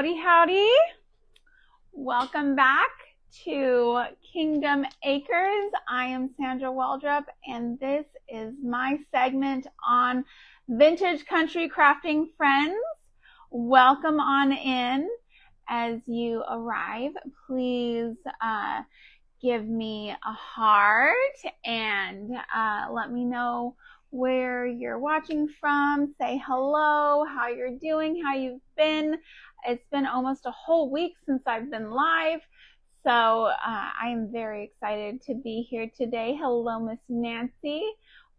Howdy, howdy. Welcome back to Kingdom Acres. I am Sandra Waldrop, and this is my segment on vintage country crafting friends. Welcome on in. As you arrive, please give me a heart and let me know where you're watching from. Say hello, how you're doing, how you've been. It's been almost a whole week since I've been live, so I'm very excited to be here today. Hello, Miss Nancy.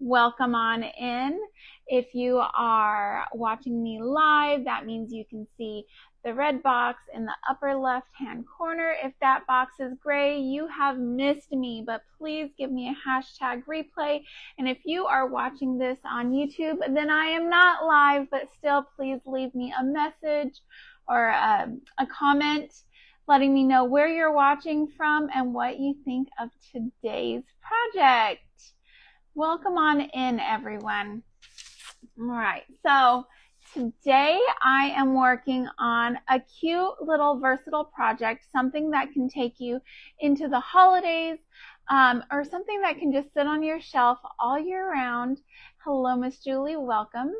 Welcome on in. If you are watching me live, that means you can see the red box in the upper left-hand corner. If that box is gray, you have missed me, but please give me a hashtag replay. And if you are watching this on YouTube, then I am not live, but still please leave me a message or a comment letting me know where you're watching from and what you think of today's project. Welcome on in, everyone. All right, so today I am working on a cute little versatile project, something that can take you into the holidays, or something that can just sit on your shelf all year round. Hello, Miss Julie, welcome.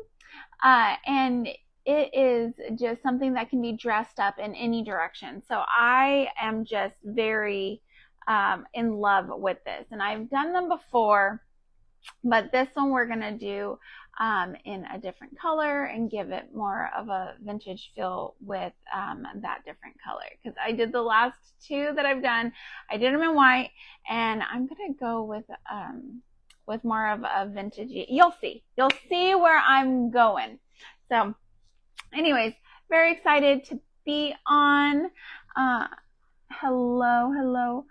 And it is just something that can be dressed up in any direction. So I am just very in love with this, and I've done them before, but this one we're gonna do in a different color and give it more of a vintage feel with that different color, because I did the last two that I've done, I did them in white, and I'm gonna go with more of a vintagey. You'll see where I'm going. So anyways, very excited to be on. Hello.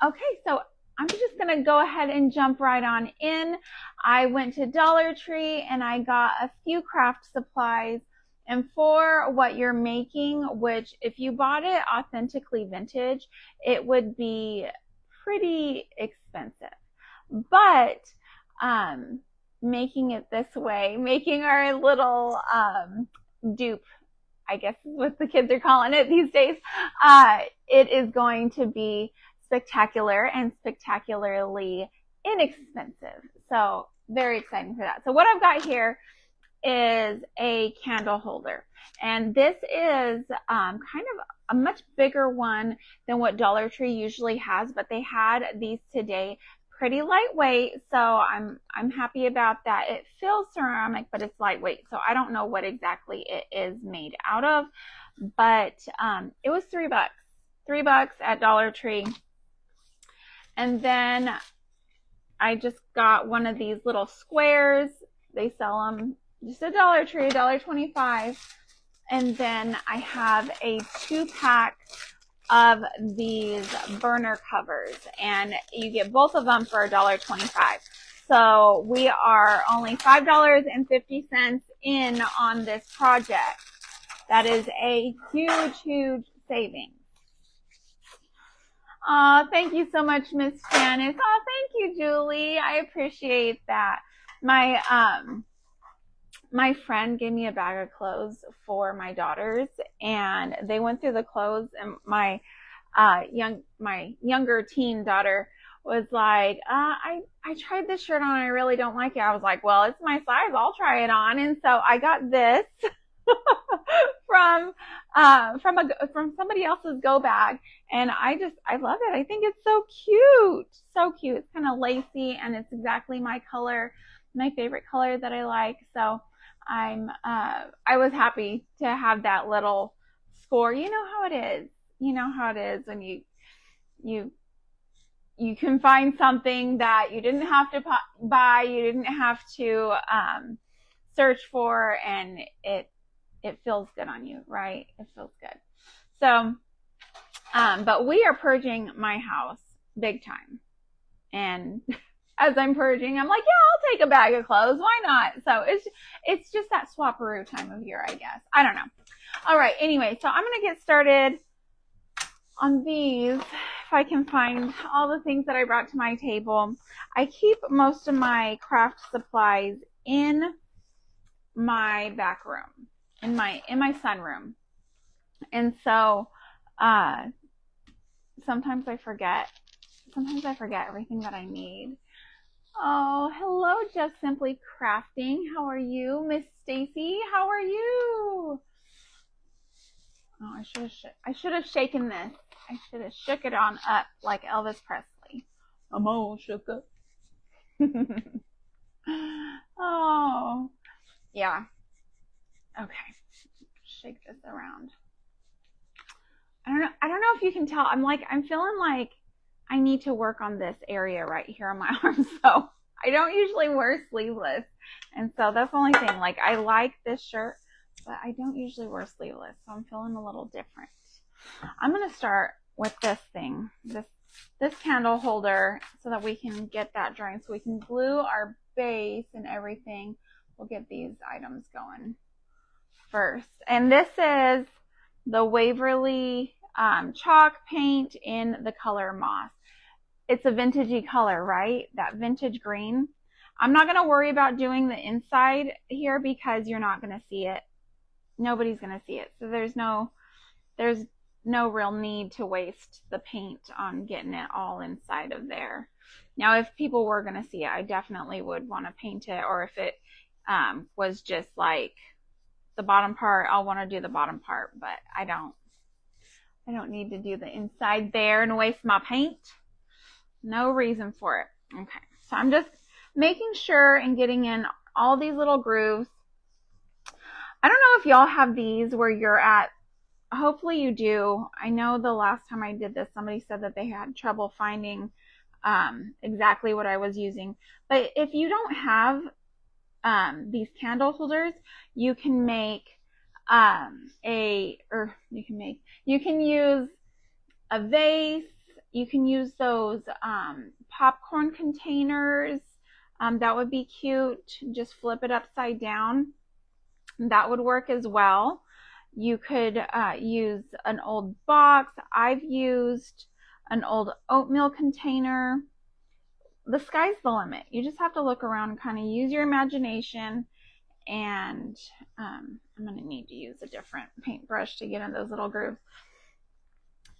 Okay, so I'm just going to go ahead and jump right on in. I went to Dollar Tree and I got a few craft supplies. And for what you're making, which if you bought it authentically vintage, it would be pretty expensive. But making it this way, making our little dupe, I guess is what the kids are calling it these days, it is going to be spectacular and spectacularly inexpensive. So very exciting for that. So what I've got here is a candle holder, and this is kind of a much bigger one than what Dollar Tree usually has, but they had these today. Pretty lightweight, so I'm happy about that. It feels ceramic, but it's lightweight, so I don't know what exactly it is made out of, but it was $3 at Dollar Tree. And then I just got one of these little squares. They sell them just at Dollar Tree, $1.25. And then I have a 2-pack of these burner covers, and you get both of them for $1.25. So we are only $5.50 in on this project. That is a huge savings. Thank you so much, Miss Janice. Oh, thank you, Julie. I appreciate that. My friend gave me a bag of clothes for my daughters, and they went through the clothes, and my younger teen daughter was like, I tried this shirt on, I really don't like it. I was like, well, it's my size, I'll try it on. And so I got this from somebody else's go bag, and I love it. I think it's so cute. It's kind of lacy, and it's exactly my color, my favorite color that I like. So I was happy to have that little score. You know how it is when you can find something that you didn't have to buy, you didn't have to search for, and it feels good on you, right? It feels good. So but we are purging my house big time, and as I'm purging, I'm like, yeah, I'll take a bag of clothes. Why not? So it's just that swapperoo time of year, I guess. I don't know. All right. Anyway, so I'm going to get started on these. If I can find all the things that I brought to my table. I keep most of my craft supplies in my back room, in my sunroom. And so sometimes I forget everything that I need. Oh, hello, Just Simply Crafting. How are you? Miss Stacy, how are you? Oh, I should have shaken this. I should have shook it on up like Elvis Presley. I'm all shook up. Oh, yeah. Okay. Shake this around. I don't know if you can tell. I'm feeling like I need to work on this area right here on my arm. So I don't usually wear sleeveless. And so that's the only thing. Like, I like this shirt, but I don't usually wear sleeveless. So I'm feeling a little different. I'm going to start with this thing, this candle holder, so that we can get that drying, so we can glue our base and everything. We'll get these items going first. And this is the Waverly chalk paint in the color moss. It's a vintagey color, right? That vintage green. I'm not going to worry about doing the inside here because you're not going to see it. Nobody's going to see it. So there's no real need to waste the paint on getting it all inside of there. Now, if people were going to see it, I definitely would want to paint it. Or if it was just like the bottom part, I'll want to do the bottom part, but I don't need to do the inside there and waste my paint. No reason for it. Okay, so I'm just making sure and getting in all these little grooves. I don't know if y'all have these where you're at. Hopefully you do. I know the last time I did this, somebody said that they had trouble finding exactly what I was using. But if you don't have these candle holders, you can make you can use a vase. You can use those popcorn containers. That would be cute. Just flip it upside down. That would work as well. You could use an old box. I've used an old oatmeal container. The sky's the limit. You just have to look around and kind of use your imagination. And I'm going to need to use a different paintbrush to get in those little grooves.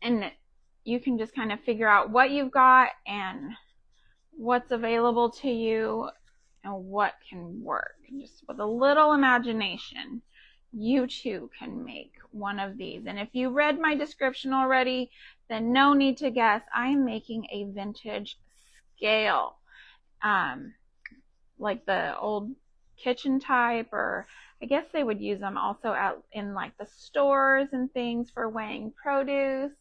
And you can just kind of figure out what you've got and what's available to you and what can work. Just with a little imagination, you too can make one of these. And if you read my description already, then no need to guess. I am making a vintage scale, like the old kitchen type, or I guess they would use them also out in like the stores and things for weighing produce.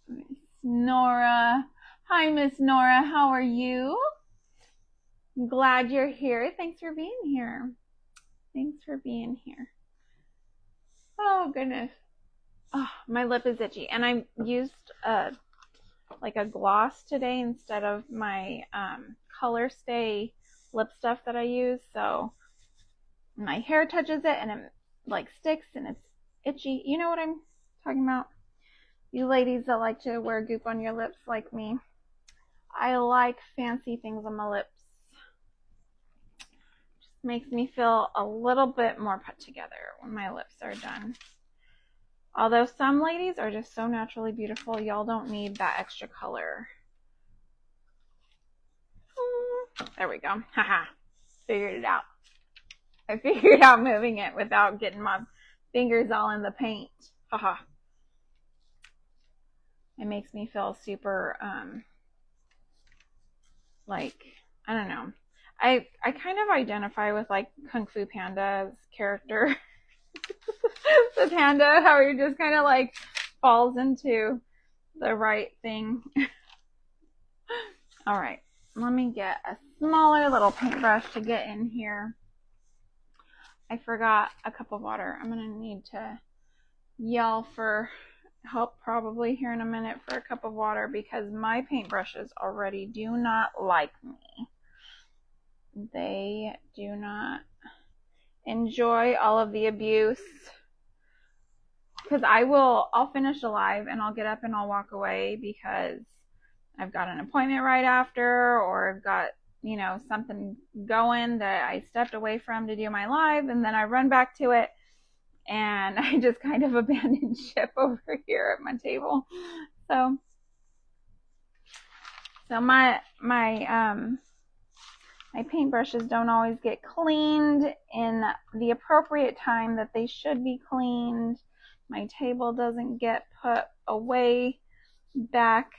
Miss Nora. Hi, Miss Nora. How are you? I'm glad you're here. Thanks for being here. Thanks for being here. Oh, goodness. Oh, my lip is itchy. And I used like a gloss today instead of my Color Stay lip stuff that I use. So my hair touches it and it like sticks and it's itchy. You know what I'm talking about? You ladies that like to wear goop on your lips like me. I like fancy things on my lips. Just makes me feel a little bit more put together when my lips are done. Although some ladies are just so naturally beautiful, y'all don't need that extra color. There we go. Haha. Figured it out. I figured out moving it without getting my fingers all in the paint. Haha. It makes me feel super, like, I don't know. I kind of identify with like Kung Fu Panda's character. The panda, how he just kind of like falls into the right thing. All right, let me get a smaller little paintbrush to get in here. I forgot a cup of water. I'm gonna need to yell for help probably here in a minute for a cup of water because my paintbrushes already do not like me. They do not enjoy all of the abuse. Because I'll finish a live and I'll get up and I'll walk away because I've got an appointment right after, or I've got, you know, something going that I stepped away from to do my live, and then I run back to it and I just kind of abandoned ship over here at my table. So my paintbrushes don't always get cleaned in the appropriate time that they should be cleaned. My table doesn't get put away back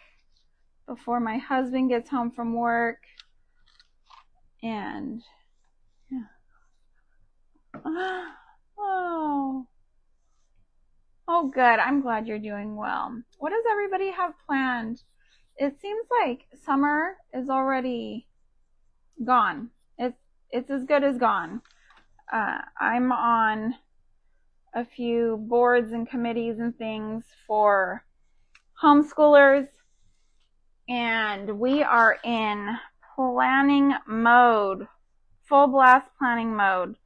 before my husband gets home from work. And yeah. Oh, good. I'm glad you're doing well. What does everybody have planned? It seems like summer is already gone. It's as good as gone. I'm on a few boards and committees and things for homeschoolers, and we are in planning mode, full blast planning mode.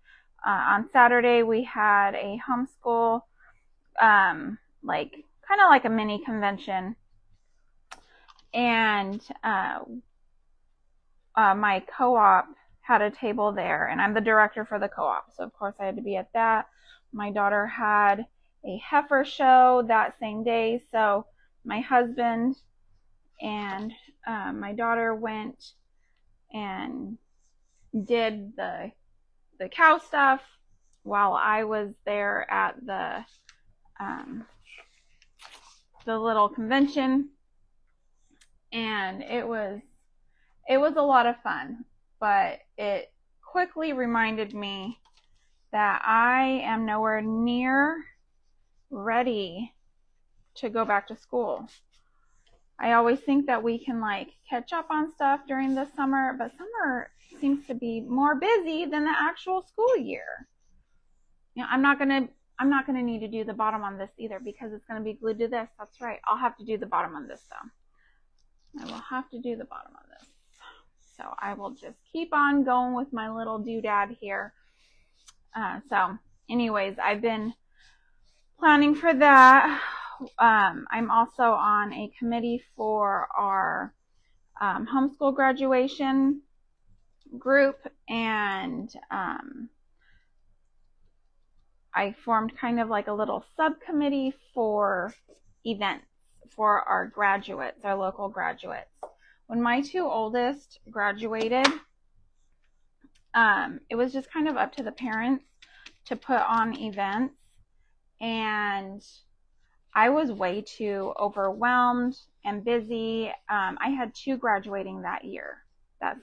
On Saturday we had a homeschool, kind of like a mini convention, and my co-op had a table there, and I'm the director for the co-op, so of course I had to be at that. My daughter had a heifer show that same day, so my husband and my daughter went and did the cow stuff while I was there at the little convention, and it was a lot of fun, but it quickly reminded me that I am nowhere near ready to go back to school. I always think that we can catch up on stuff during the summer, but summer seems to be more busy than the actual school year. You know, I'm not gonna need to do the bottom on this either because it's gonna be glued to this. That's right. I'll have to do the bottom on this though. I will have to do the bottom on this. So I will just keep on going with my little doodad here. So anyways, I've been planning for that. I'm also on a committee for our homeschool graduation group, and I formed kind of like a little subcommittee for events for our graduates, our local graduates. When my two oldest graduated, it was just kind of up to the parents to put on events, and I was way too overwhelmed and busy. I had two graduating that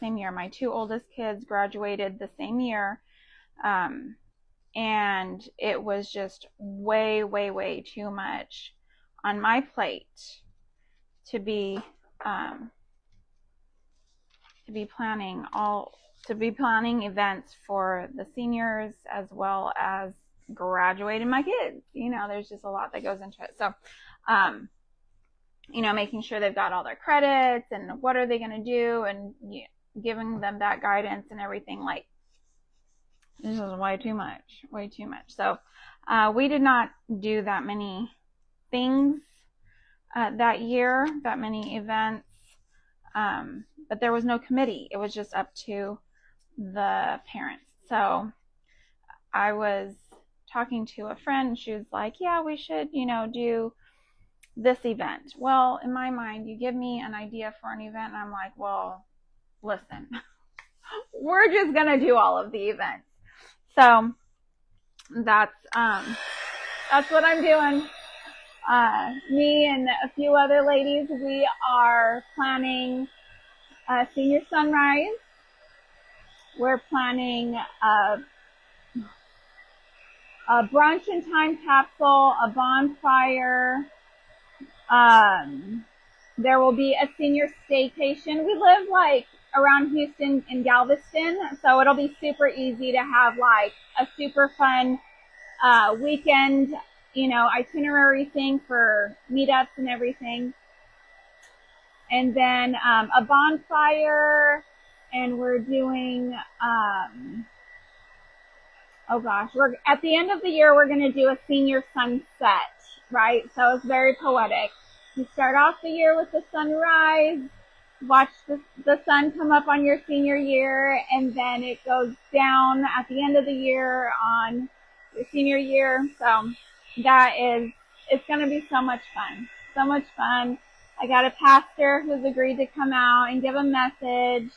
same year. My two oldest kids graduated the same year, and it was just way, way, way too much on my plate to be planning events for the seniors as well as graduating my kids. You know, there's just a lot that goes into it. So, you know, making sure they've got all their credits and what are they going to do, and giving them that guidance and everything. This is way too much. So, we did not do that many things that year, that many events. But there was no committee. It was just up to the parents. So I was talking to a friend, and she was like, yeah, we should, do this event. Well, in my mind, you give me an idea for an event, and I'm like, well, listen, we're just going to do all of the events. So that's what I'm doing. Me and a few other ladies, we are planning a senior sunrise. We're planning a brunch and time capsule, a bonfire. There will be a senior staycation. We live around Houston in Galveston, so it'll be super easy to have a super fun weekend, itinerary thing for meetups and everything. And then a bonfire, and we're doing we're at the end of the year we're going to do a senior sunset, right? So it's very poetic. You start off the year with the sunrise, watch the sun come up on your senior year, and then it goes down at the end of the year on their senior year. So it's going to be so much fun. So much fun. I got a pastor who's agreed to come out and give a message.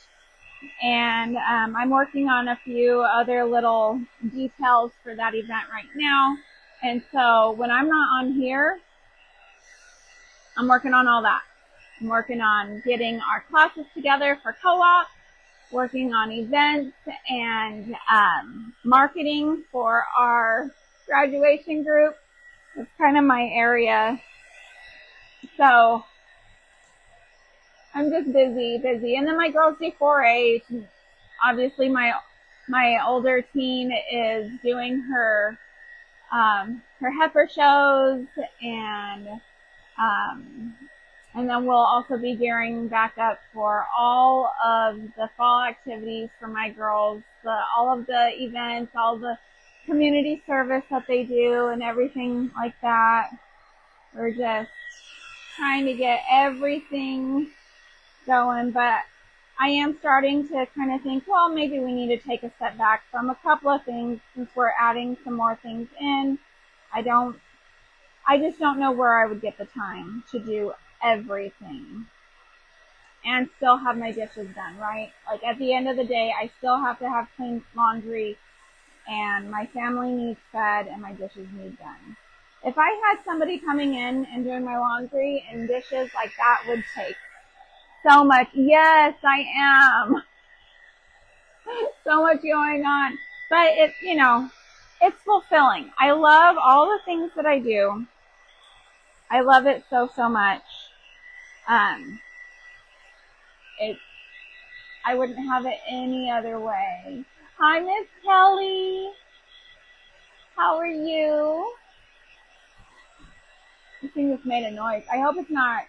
And I'm working on a few other little details for that event right now. And so when I'm not on here, I'm working on all that. I'm working on getting our classes together for co-op, working on events and marketing for our graduation group. It's kind of my area. So I'm just busy. And then my girls do 4-H. Obviously my older teen is doing her heifer shows, and then we'll also be gearing back up for all of the fall activities for my girls, all of the events, all the community service that they do and everything like that. We're just trying to get everything going, but I am starting to kind of think, well, maybe we need to take a step back from a couple of things since we're adding some more things in. I just don't know where I would get the time to do everything and still have my dishes done, right? Like at the end of the day, I still have to have clean laundry and my family needs fed and my dishes need done. If I had somebody coming in and doing my laundry and dishes, like that would take so much. Yes, I am. So much going on. But it's fulfilling. I love all the things that I do. I love it so much. I wouldn't have it any other way. Hi, Miss Kelly. How are you? This thing just made a noise. I hope it's not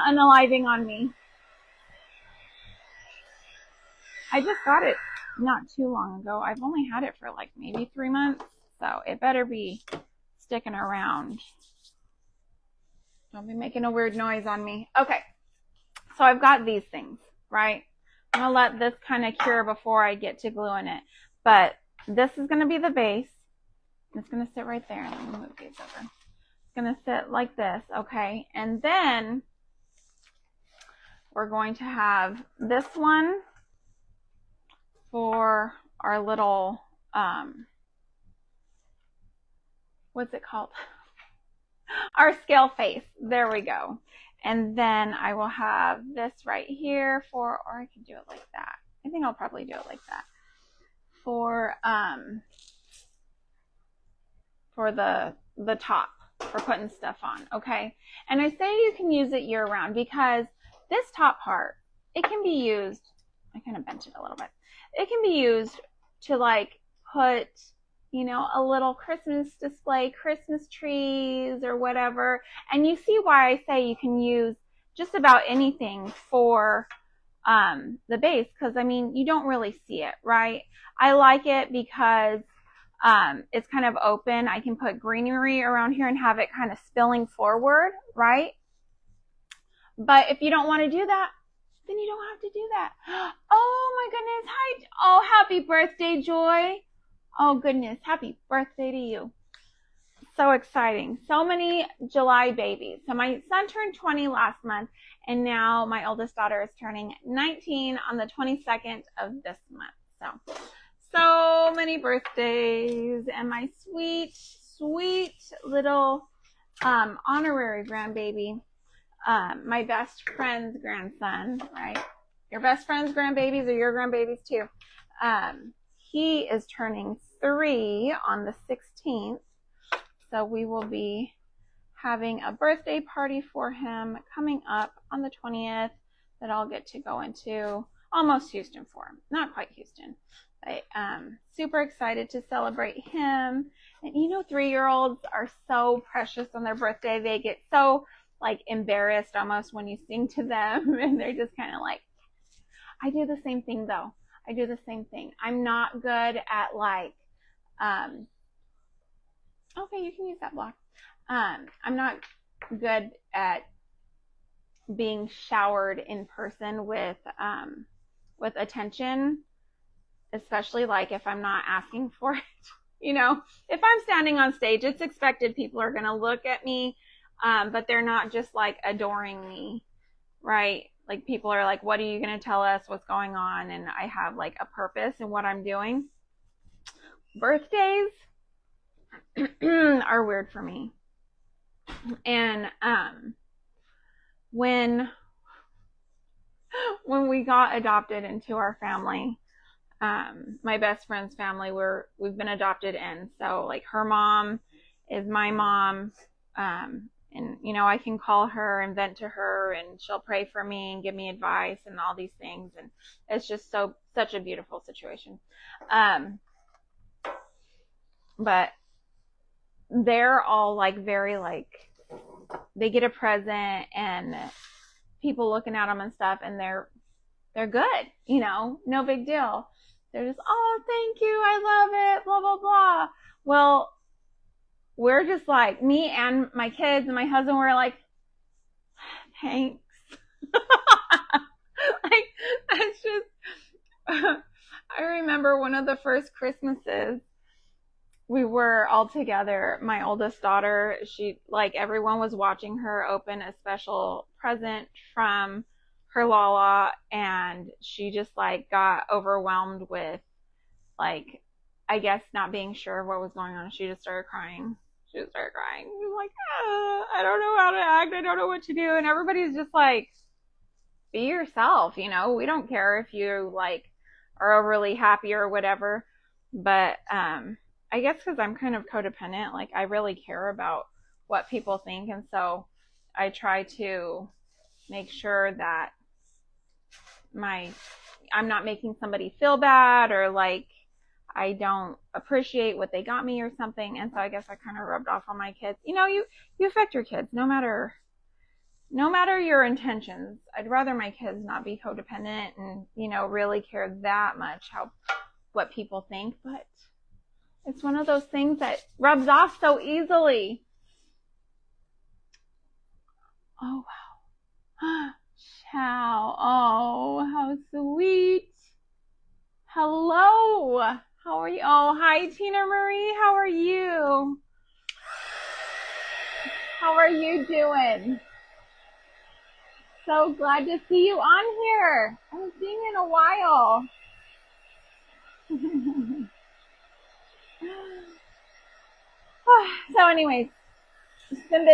unaliving on me. I just got it not too long ago. I've only had it for like maybe 3 months, so it better be sticking around. Don't be making a weird noise on me. Okay, so I've got these things, right? I'm gonna let this kind of cure before I get to gluing it. But this is gonna be the base. It's gonna sit right there. Let me move these over. It's gonna sit like this, okay? And then we're going to have this one for our little, what's it called? Our scale face. There we go. And then I will have this right here or I can do it like that. I think I'll probably do it like that for the top for putting stuff on. Okay. And I say you can use it year round because this top part, it can be used, I kind of bent it a little bit. It can be used to like put, a little Christmas display, Christmas trees or whatever. And you see why I say you can use just about anything for the base, because you don't really see it, right? I like it because it's kind of open. I can put greenery around here and have it kind of spilling forward, right? But if you don't want to do that, then you don't have to do that. Oh my goodness. Hi. Oh, happy birthday, Joy. Oh goodness. Happy birthday to you. So exciting. So many July babies. So my son turned 20 last month, and now my oldest daughter is turning 19 on the 22nd of this month. So many birthdays, and my sweet, sweet little honorary grandbaby, my best friend's grandson, right? Your best friend's grandbabies are your grandbabies too. He is turning 3 on the 16th. So we will be having a birthday party for him coming up on the 20th that I'll get to go into. Almost Houston for him. Not quite Houston. But super excited to celebrate him. And 3-year-olds are so precious on their birthday. They get so like embarrassed almost when you sing to them. And they're just kind of like, I do the same thing though. I do the same thing. I'm not good at like, okay, you can use that block. I'm not good at being showered in person with attention. especially like if I'm not asking for it. You know, if I'm standing on stage, it's expected people are going to look at me, but they're not just like adoring me, right? Like people are like, what are you going to tell us? What's going on? And I have like a purpose in what I'm doing. Birthdays are weird for me. And when we got adopted into our family, my best friend's family, we've been adopted in. So like her mom is my mom. And you know, I can call her and vent to her and she'll pray for me and give me advice and all these things. And it's just such a beautiful situation. But they're all like very like, they get a present and people looking at them and stuff, and they're good, you know, no big deal. They're just, oh, thank you, I love it, blah, blah, blah. Well, we're just like, me and my kids and my husband were like, thanks. Like, that's just, I remember one of the first Christmases, we were all together. My oldest daughter, she, like, everyone was watching her open a special present from her Lala, and she just like got overwhelmed with, like, I guess not being sure of what was going on. She just started crying. She was like, I don't know how to act. I don't know what to do. And everybody's just like, be yourself, you know, we don't care if you like are overly happy or whatever. But, I guess because I'm kind of codependent, like I really care about what people think. And so I try to make sure that I'm not making somebody feel bad or like I don't appreciate what they got me or something. And so I guess I kind of rubbed off on my kids. You know, you affect your kids no matter your intentions. I'd rather my kids not be codependent and, you know, really care that much what people think, but it's one of those things that rubs off so easily. Oh, wow. Ciao. Oh, how sweet. Hello. How are you? Oh, hi, Tina Marie. How are you? How are you doing? So glad to see you on here. I haven't seen you in a while. So anyways, it's been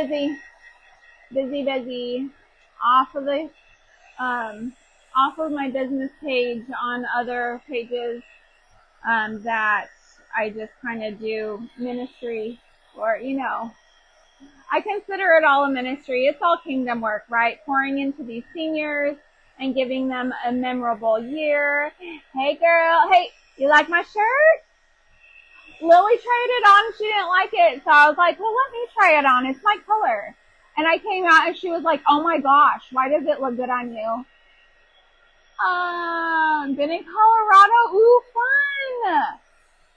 busy off of my business page on other pages that I just kind of do ministry, or, you know, I consider it all a ministry. It's all kingdom work, right? Pouring into these seniors and giving them a memorable year. Hey girl, hey, you like my shirt? Lily tried it on, she didn't like it, so I was like, well, let me try it on, it's my color. And I came out and she was like, oh my gosh, why does it look good on you? Been in Colorado, ooh, fun!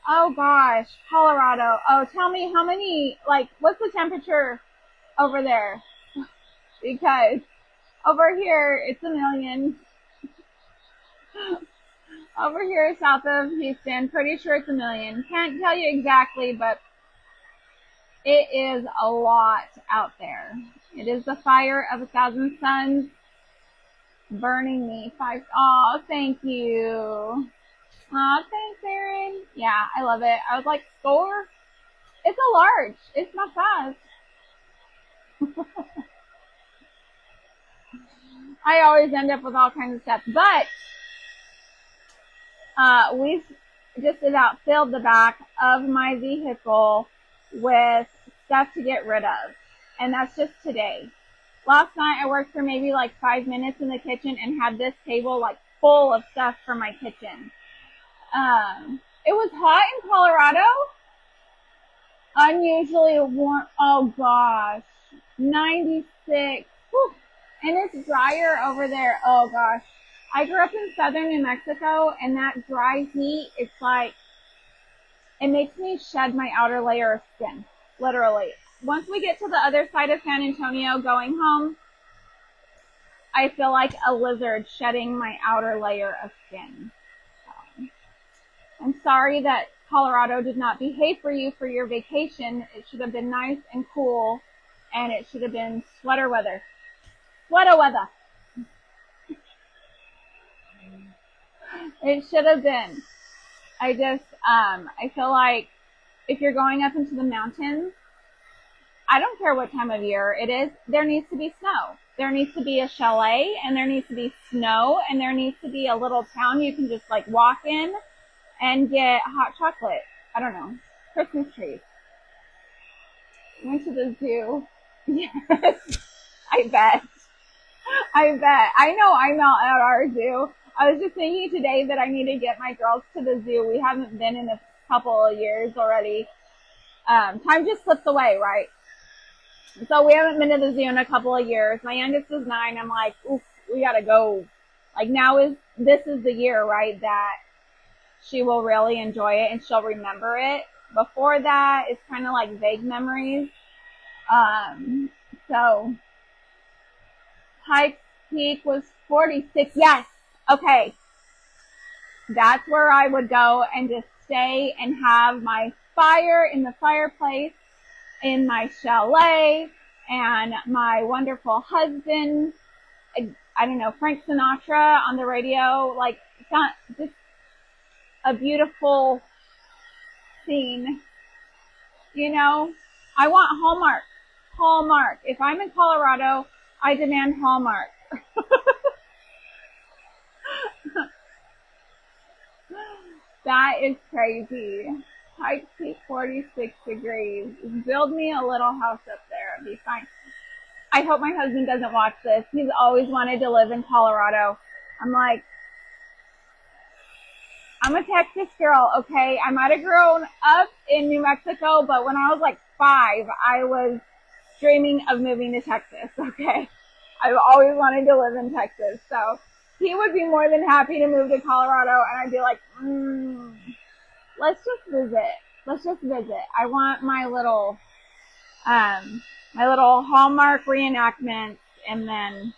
Oh gosh, Colorado. Oh, tell me how many, like, what's the temperature over there? Because over here, it's 1 million. Over here south of Houston, pretty sure it's 1 million. Can't tell you exactly, but it is a lot out there. It is the fire of 1,000 suns burning me. Oh, thank you. Oh, thanks, Erin. Yeah, I love it. I was like, score? It's a large. It's my size. I always end up with all kinds of stuff. But we just about filled the back of my vehicle with stuff to get rid of. And that's just today. Last night I worked for maybe like 5 minutes in the kitchen and had this table like full of stuff for my kitchen. It was hot in Colorado. Unusually warm. Oh gosh. 96. Whew. And it's drier over there. Oh gosh. I grew up in southern New Mexico, and that dry heat, it's like, it makes me shed my outer layer of skin. Literally. Once we get to the other side of San Antonio going home, I feel like a lizard shedding my outer layer of skin. So, I'm sorry that Colorado did not behave for you for your vacation. It should have been nice and cool, and it should have been sweater weather. Sweater weather. It should have been. I feel like if you're going up into the mountains, I don't care what time of year it is, there needs to be snow. There needs to be a chalet, and there needs to be snow, and there needs to be a little town you can just like walk in and get hot chocolate. I don't know. Christmas trees. Went to the zoo. Yes. I bet. I know I'm not at our zoo. I was just thinking today that I need to get my girls to the zoo. We haven't been in a couple of years already. Time just slips away, right? So we haven't been to the zoo in a couple of years. My youngest is 9. I'm like, oof, we gotta go. Like this is the year, right, that she will really enjoy it and she'll remember it. Before that, it's kind of like vague memories. So Pikes Peak was 46. Yes. Okay. That's where I would go and just stay and have my fire in the fireplace in my chalet and my wonderful husband. I don't know, Frank Sinatra on the radio. Like, it's not just a beautiful scene. You know, I want Hallmark. Hallmark. If I'm in Colorado, I demand Hallmark. That is crazy. Pikes Peak, 46 degrees. Build me a little house up there. It'd be fine. I hope my husband doesn't watch this. He's always wanted to live in Colorado. I'm like, I'm a Texas girl, okay? I might have grown up in New Mexico, but when I was like 5, I was dreaming of moving to Texas, okay? I've always wanted to live in Texas, so he would be more than happy to move to Colorado, and I'd be like, let's just visit. Let's just visit. I want my little Hallmark reenactment, and then,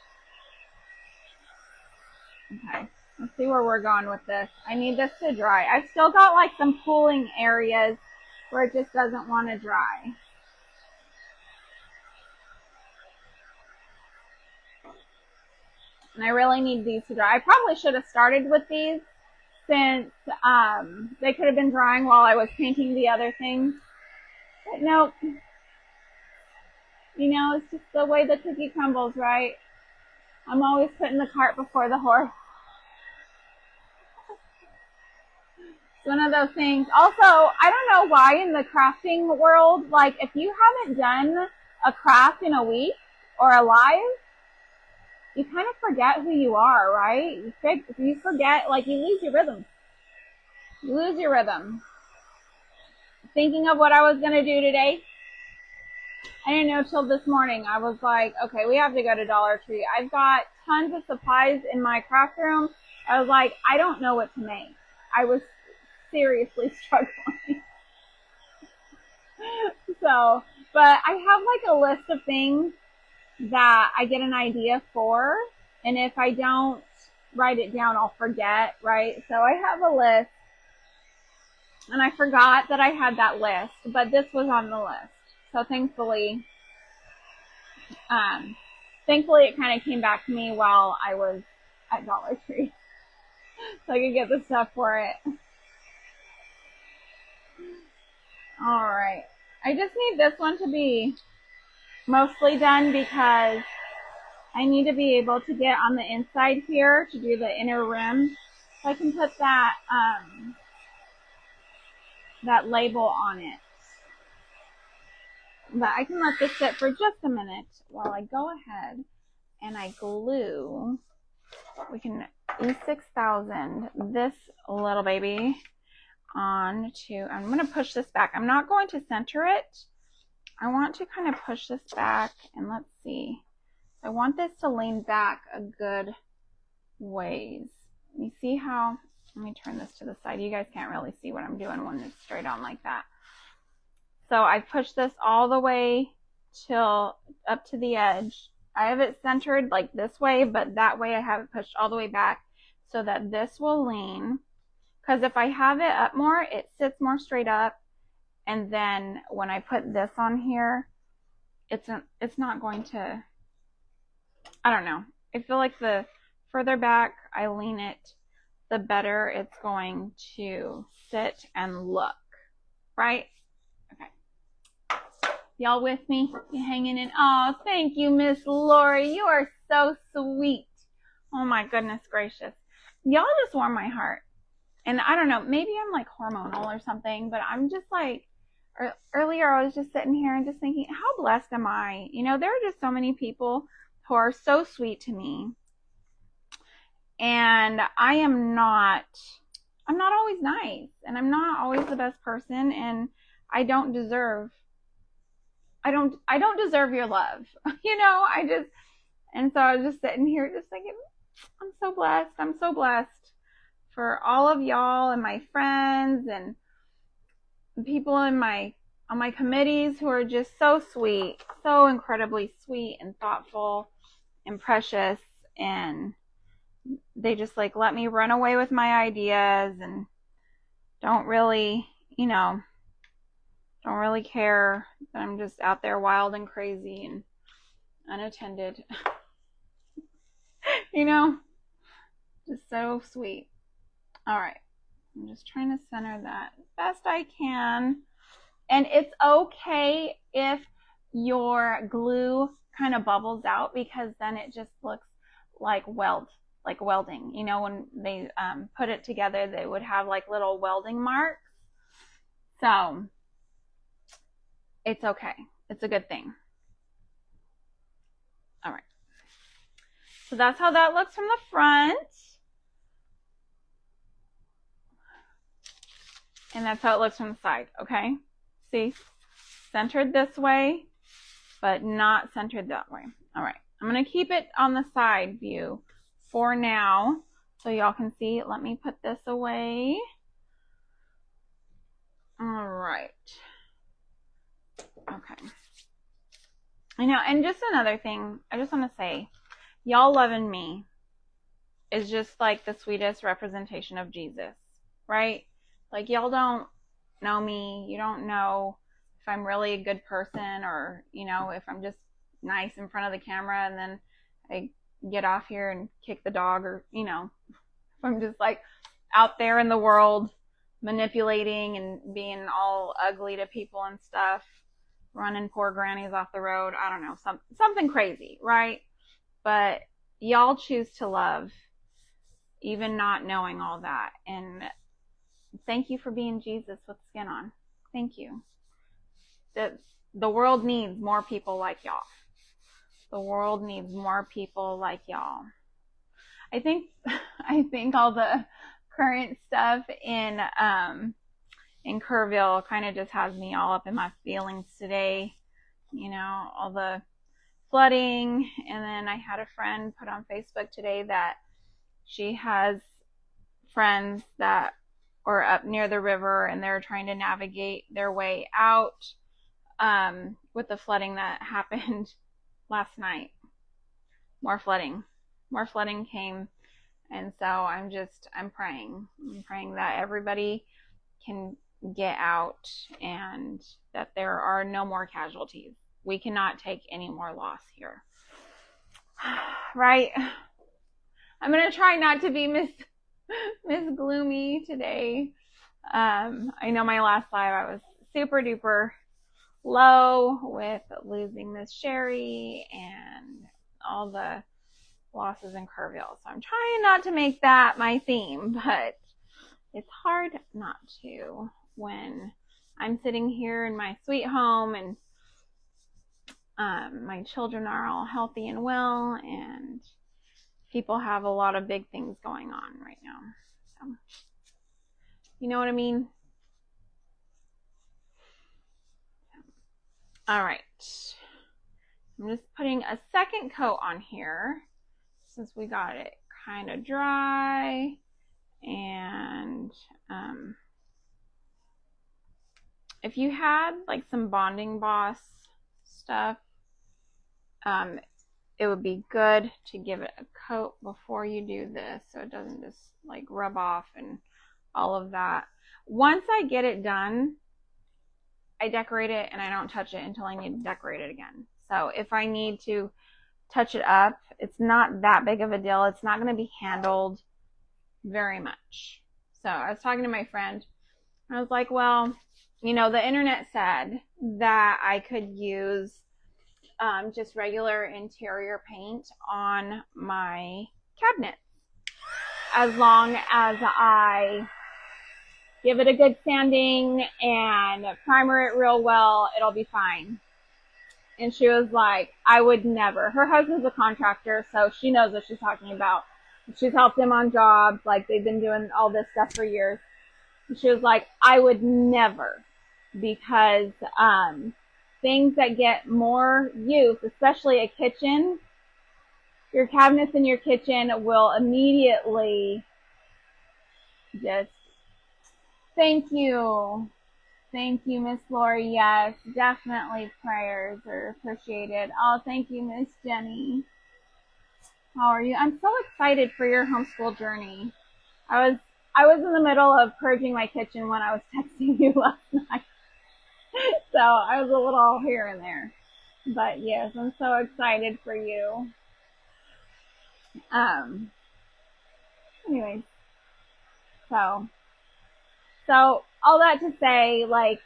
okay, let's see where we're going with this. I need this to dry. I've still got like some pooling areas where it just doesn't want to dry. And I really need these to dry. I probably should have started with these since they could have been drying while I was painting the other things. But nope. You know, it's just the way the cookie crumbles, right? I'm always putting the cart before the horse. It's one of those things. Also, I don't know why in the crafting world, like if you haven't done a craft in a week or a live, you kind of forget who you are, right? You forget, like you lose your rhythm. You lose your rhythm. Thinking of what I was going to do today, I didn't know till this morning. I was like, okay, we have to go to Dollar Tree. I've got tons of supplies in my craft room. I was like, I don't know what to make. I was seriously struggling. So, but I have like a list of things that I get an idea for, and if I don't write it down, I'll forget, right? So I have a list, and I forgot that I had that list, but this was on the list. So thankfully it kind of came back to me while I was at Dollar Tree, so I could get the stuff for it. All right, I just need this one to be mostly done because I need to be able to get on the inside here to do the inner rim. So I can put that label on it. But I can let this sit for just a minute while I go ahead and I glue. We can E6000 this little baby onto, I'm going to push this back. I'm not going to center it. I want to kind of push this back, and let's see. I want this to lean back a good ways. You see how, let me turn this to the side. You guys can't really see what I'm doing when it's straight on like that. So I pushed this all the way till up to the edge. I have it centered like this way, but that way I have it pushed all the way back so that this will lean. Because if I have it up more, it sits more straight up. And then when I put this on here, it's not going to, I don't know. I feel like the further back I lean it, the better it's going to sit and look, right? Okay. Y'all with me? You hanging in? Oh, thank you, Miss Lori. You are so sweet. Oh my goodness gracious. Y'all just warm my heart. And I don't know, maybe I'm like hormonal or something, but I'm just like, earlier I was just sitting here and just thinking, how blessed am I? You know, there are just so many people who are so sweet to me. And I'm not always nice, and I'm not always the best person, and I don't deserve your love. You know, and so I was just sitting here just thinking, I'm so blessed. I'm so blessed for all of y'all and my friends and people on my committees who are just so sweet, so incredibly sweet and thoughtful and precious, and they just like let me run away with my ideas and don't really care that I'm just out there wild and crazy and unattended. You know, just so sweet. All right, I'm just trying to center that as best I can. And it's okay if your glue kind of bubbles out, because then it just looks like welding. You know, when they put it together, they would have like little welding marks. So it's okay. It's a good thing. All right. So that's how that looks from the front. And that's how it looks from the side, okay? See? Centered this way, but not centered that way. All right. I'm going to keep it on the side view for now so y'all can see. Let me put this away. All right. Okay. I know, and just another thing, I just want to say, y'all loving me is just like the sweetest representation of Jesus, right? Like, y'all don't know me. You don't know if I'm really a good person, or, you know, if I'm just nice in front of the camera and then I get off here and kick the dog, or, you know, if I'm just like out there in the world manipulating and being all ugly to people and stuff, running poor grannies off the road. I don't know, something crazy, right? But y'all choose to love, even not knowing all that. And thank you for being Jesus with skin on. Thank you. The world needs more people like y'all. The world needs more people like y'all. I think all the current stuff in Kerrville kind of just has me all up in my feelings today. You know, all the flooding, and then I had a friend put on Facebook today that she has friends that are up near the river and they're trying to navigate their way out with the flooding that happened last night. More flooding came, and so I'm praying that everybody can get out and that there are no more casualties. We cannot take any more loss here. Right? I'm going to try not to be Miss Gloomy today. I know my last live I was super duper low with losing Miss Sherry and all the losses in Kerrville. So I'm trying not to make that my theme, but it's hard not to when I'm sitting here in my sweet home and my children are all healthy and well, and people have a lot of big things going on right now. So, you know what I mean? All right. I'm just putting a second coat on here since we got it kind of dry. And if you had like some Bonding Boss stuff, it would be good to give it a coat before you do this so it doesn't just like rub off and all of that. Once I get it done, I decorate it and I don't touch it until I need to decorate it again. So if I need to touch it up, it's not that big of a deal. It's not going to be handled very much. So I was talking to my friend. I was like, well, you know, the internet said that I could use just regular interior paint on my cabinets. As long as I give it a good sanding and primer it real well, it'll be fine. And she was like, I would never. Her husband's a contractor, so she knows what she's talking about. She's helped him on jobs. Like, they've been doing all this stuff for years. And she was like, I would never, because things that get more use, especially a kitchen, your cabinets in your kitchen will immediately just, thank you. Thank you, Miss Lori. Yes, definitely prayers are appreciated. Oh, thank you, Miss Jenny. How are you? I'm so excited for your homeschool journey. I was in the middle of purging my kitchen when I was texting you last night. So I was a little here and there. But yes, I'm so excited for you. Anyways. So all that to say, like,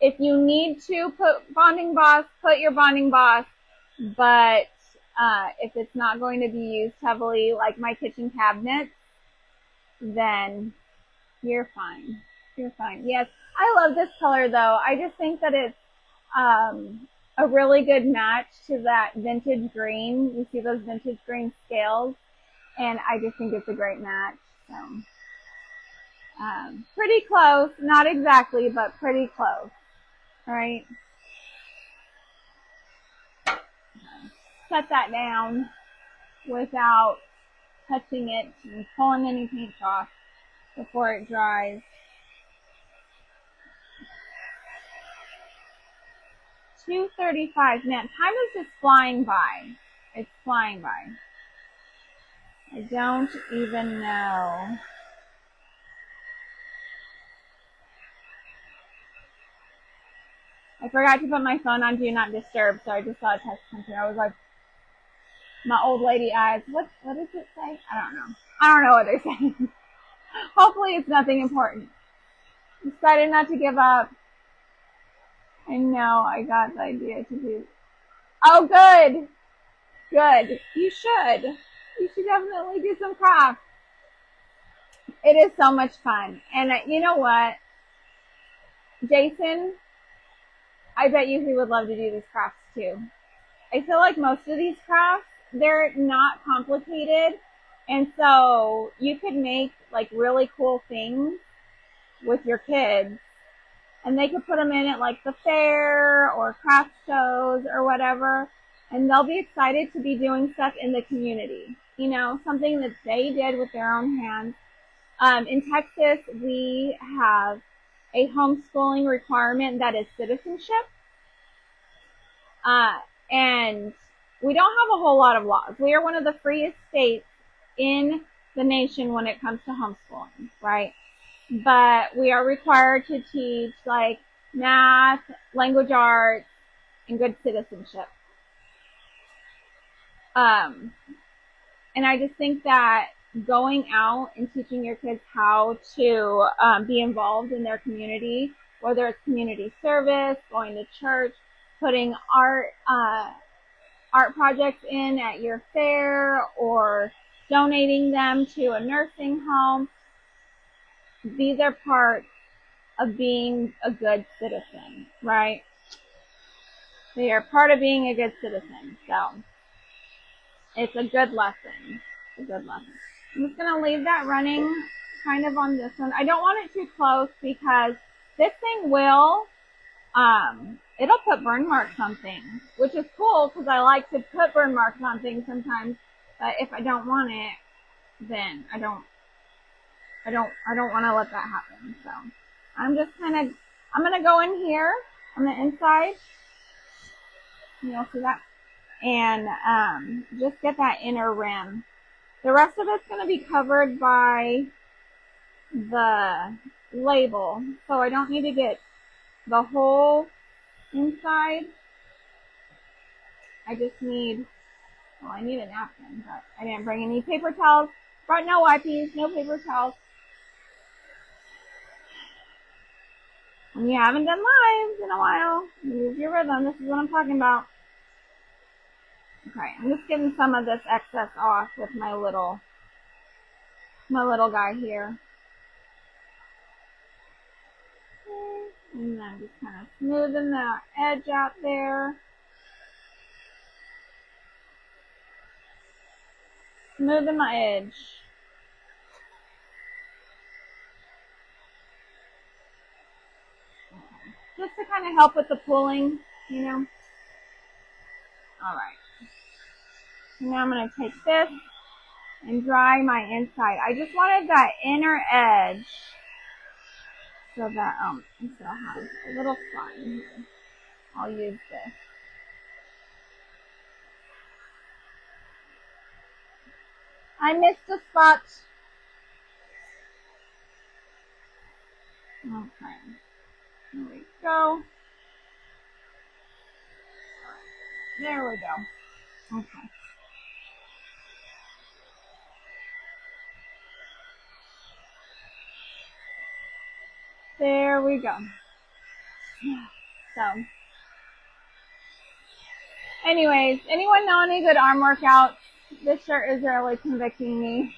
if you need to put bonding boss, put your bonding boss, but if it's not going to be used heavily, like my kitchen cabinets, then you're fine. You're fine. Yes, I love this color though. I just think that it's a really good match to that vintage green. You see those vintage green scales, and I just think it's a great match. So pretty close, not exactly, but pretty close. All right. Set that down without touching it and pulling any paint off before it dries. 2:35. Man, time is just flying by. It's flying by. I don't even know. I forgot to put my phone on Do Not Disturb, so I just saw a text come through. I was like, my old lady eyes. What does it say? I don't know. I don't know what they're saying. Hopefully it's nothing important. Decided not to give up. I know I got the idea to do. Oh, good. Good. You should. You should definitely do some crafts. It is so much fun. And you know what? Jason, I bet you he would love to do these crafts too. I feel like most of these crafts, they're not complicated. And so you could make like really cool things with your kids, and they could put them in at like the fair or craft shows or whatever. And they'll be excited to be doing stuff in the community. You know, something that they did with their own hands. In Texas, we have a homeschooling requirement that is citizenship. And we don't have a whole lot of laws. We are one of the freest states in the nation when it comes to homeschooling, right? But we are required to teach like math, language arts, and good citizenship. And I just think that going out and teaching your kids how to be involved in their community, whether it's community service, going to church, putting art projects in at your fair, or donating them to a nursing home, these are parts of being a good citizen, right? They are part of being a good citizen. So it's a good lesson. It's a good lesson. I'm just going to leave that running kind of on this one. I don't want it too close because this thing will, it'll put burn marks on things, which is cool because I like to put burn marks on things sometimes. But if I don't want it, then I don't want to let that happen. So I'm just I'm going to go in here on the inside. You'll see that. And just get that inner rim. The rest of it's going to be covered by the label. So I don't need to get the whole inside. I just need, well, I need a napkin, but I didn't bring any paper towels. Brought no wipes, no paper towels. When you haven't done lives in a while, move your rhythm. This is what I'm talking about. Okay, I'm just getting some of this excess off with my little guy here. And then just kind of smoothing that edge out there. Smoothing my edge. Just to kind of help with the pulling, you know. Alright. Now I'm going to take this and dry my inside. I just wanted that inner edge so that it still has a little sun here. I'll use this. I missed a spot. Okay. There we go. There we go. Okay. There we go. So, anyways, anyone know any good arm workouts? This shirt is really convicting me.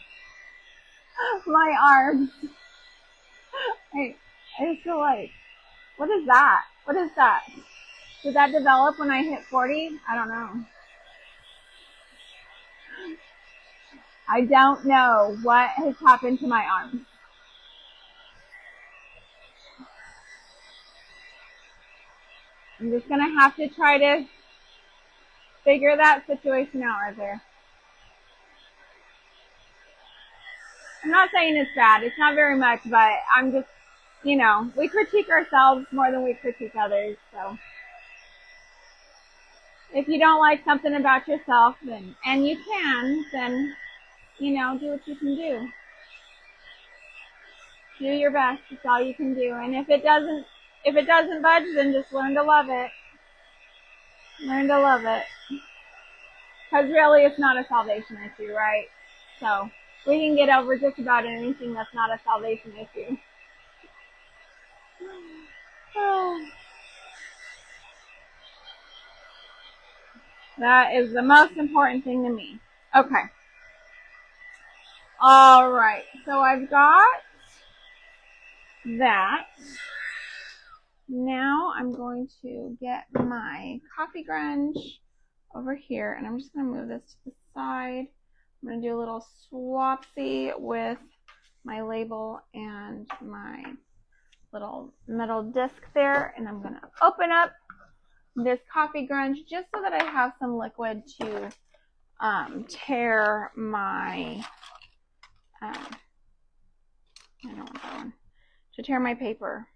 My arms. I feel like, what is that? What is that? Did that develop when I hit 40? I don't know. I don't know what has happened to my arms. I'm just going to have to try to figure that situation out right there. I'm not saying it's bad. It's not very much, but I'm just, you know, we critique ourselves more than we critique others. So if you don't like something about yourself, and you can, then, you know, do what you can do. Do your best. It's all you can do. And if it doesn't budge, then just learn to love it. Learn to love it. Because really, it's not a salvation issue, right? So we can get over just about anything that's not a salvation issue. That is the most important thing to me. Okay. All right. So I've got that. Now I'm going to get my coffee grunge over here, and I'm just going to move this to the side. I'm going to do a little swapsy with my label and my little metal disc there, and I'm going to open up this coffee grunge just so that I have some liquid to tear my I don't want that one, to tear my paper.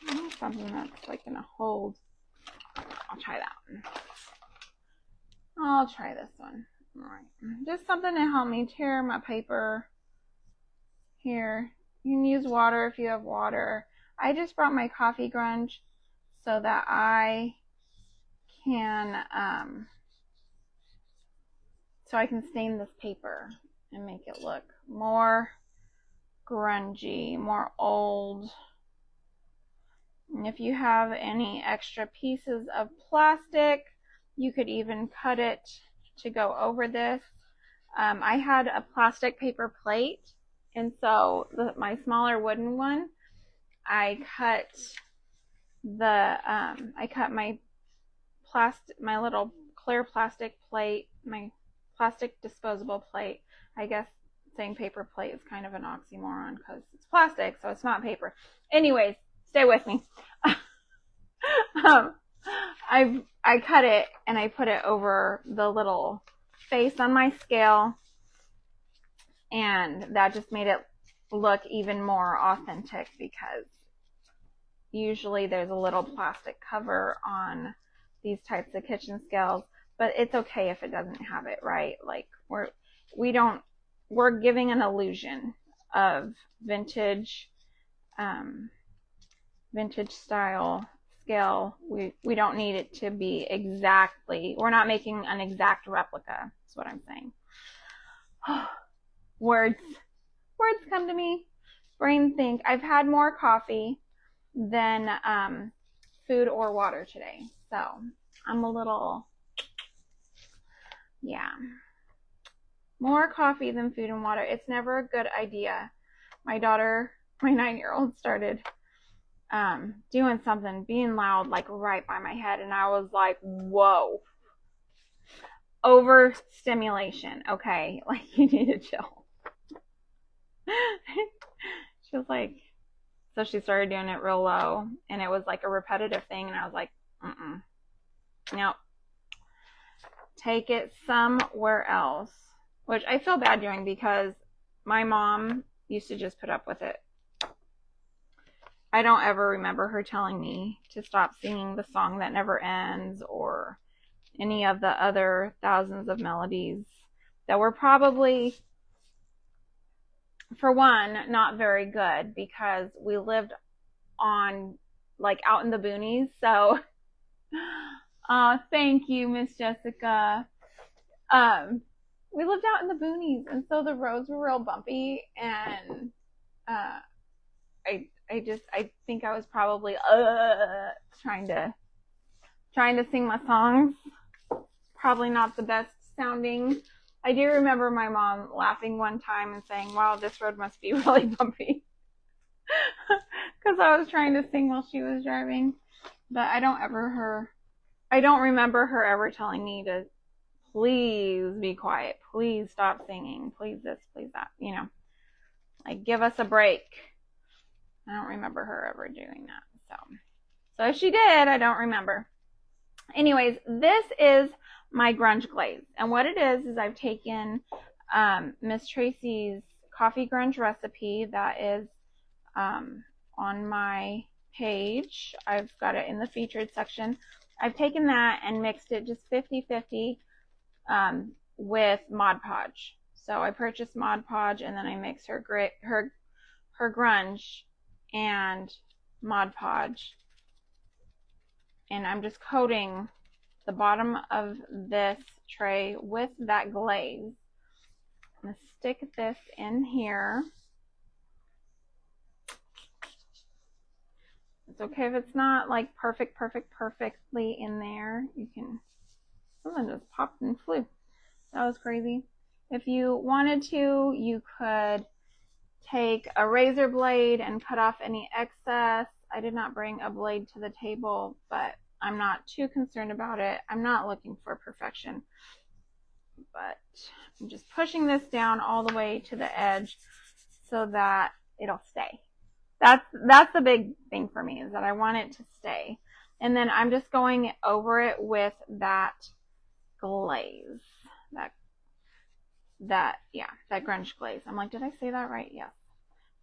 I need something that's like gonna hold. I'll try that one. I'll try this one. All right, just something to help me tear my paper here. You can use water if you have water. I just brought my coffee grunge so that I can stain this paper and make it look more grungy, more old. And if you have any extra pieces of plastic, you could even cut it to go over this. I had a plastic paper plate, and so my smaller wooden one, I cut my little clear plastic plate, my plastic disposable plate. I guess saying paper plate is kind of an oxymoron because it's plastic, so it's not paper. Anyways, stay with me. I cut it and I put it over the little face on my scale, and that just made it look even more authentic because usually there's a little plastic cover on these types of kitchen scales, but it's okay if it doesn't have it, right? Like we're giving an illusion of vintage style scale. We don't need it to be exactly, we're not making an exact replica, is what I'm saying. Words come to me. Brain think. I've had more coffee than food or water today. So I'm a little, yeah. More coffee than food and water. It's never a good idea. My daughter, my 9-year-old, started doing something, being loud, like right by my head. And I was like, whoa. Overstimulation. Okay. Like, you need to chill. She was like, so she started doing it real low, and it was like a repetitive thing, and I was like, nope, take it somewhere else, which I feel bad doing because my mom used to just put up with it. I don't ever remember her telling me to stop singing The Song That Never Ends or any of the other thousands of melodies that were probably, for one, not very good because we lived on, like, out in the boonies. So thank you, Miss Jessica. We lived out in the boonies, and so the roads were real bumpy, and I think I was probably trying to sing my songs. Probably not the best sounding. I do remember my mom laughing one time and saying, wow, this road must be really bumpy. Because I was trying to sing while she was driving. But I don't remember her ever telling me to please be quiet, please stop singing, please this, please that, you know, like, give us a break. I don't remember her ever doing that. So if she did, I don't remember. Anyways, this is my grunge glaze, and what it is I've taken Miss Tracy's coffee grunge recipe that is on my page. I've got it in the featured section. I've taken that and mixed it just 50-50 with Mod Podge. So I purchased Mod Podge, and then I mix her grunge and Mod Podge, and I'm just coating the bottom of this tray with that glaze. I'm going to stick this in here. It's okay if it's not like perfectly in there. You can, something just popped and flew. That was crazy. If you wanted to, you could take a razor blade and cut off any excess. I did not bring a blade to the table, but I'm not too concerned about it. I'm not looking for perfection, but I'm just pushing this down all the way to the edge so that it'll stay. That's the big thing for me, is that I want it to stay. And then I'm just going over it with that glaze, that grunge glaze. I'm like, did I say that right? Yes.